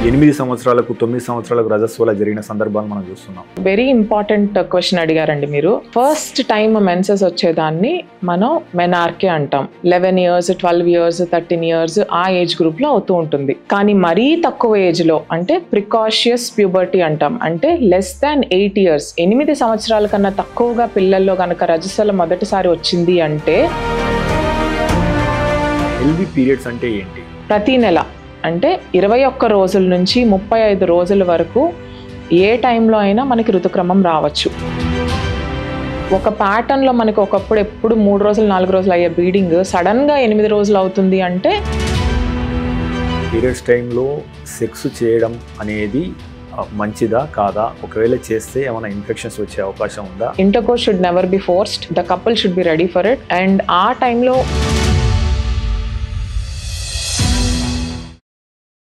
8 సంవత్సరాలకు 9 సంవత్సరాలకు రజస్వల జరిగిన సందర్భాలు మనం చూస్తున్నాం. వెరీ ఇంపార్టెంట్ క్వశ్చన్ అడిగారండి మీరు. ఫస్ట్ టైం మెన్సెస్ వచ్చేదాన్ని మనం మెనార్కే అంటాం. 11 years, 12 years, 13 years ఆ ఏజ్ గ్రూప్ లో అవుతూ ఉంటుంది. కానీ మరీ తక్కువ ఏజ్ లో అంటే ప్రికాషియస్ ప్యూబర్టీ అంటాం. అంటే less than 8 years, 8 సంవత్సరాల కన్నా తక్కువగా పిల్లల్లో కనుక రజస్వల మొదటిసారి వచ్చింది అంటే ఎల్వి పీరియడ్స్ అంటే ఏంటి? ప్రతి నెల అంటే 21 రోజుల నుంచి 35 రోజుల వరకు ఏ టైంలో అయినా మనకి ఋతుక్రమం రావచ్చు. ఒక ప్యాటర్న్లో మనకి ఒకప్పుడు ఎప్పుడు 3 రోజులు 4 రోజులు అయ్యే బ్లీడింగ్ సడన్గా 8 రోజులు అవుతుంది అంటే పీరియడ్స్ టైంలో సెక్స్ చేయడం అనేది మంచిదా కాదా? ఒకవేళ చేస్తే ఏమైనా ఇన్ఫెక్షన్స్ వచ్చే అవకాశం ఉందా? Intercourse should never be forced. The couple should be ready for it. And ఆ టైంలో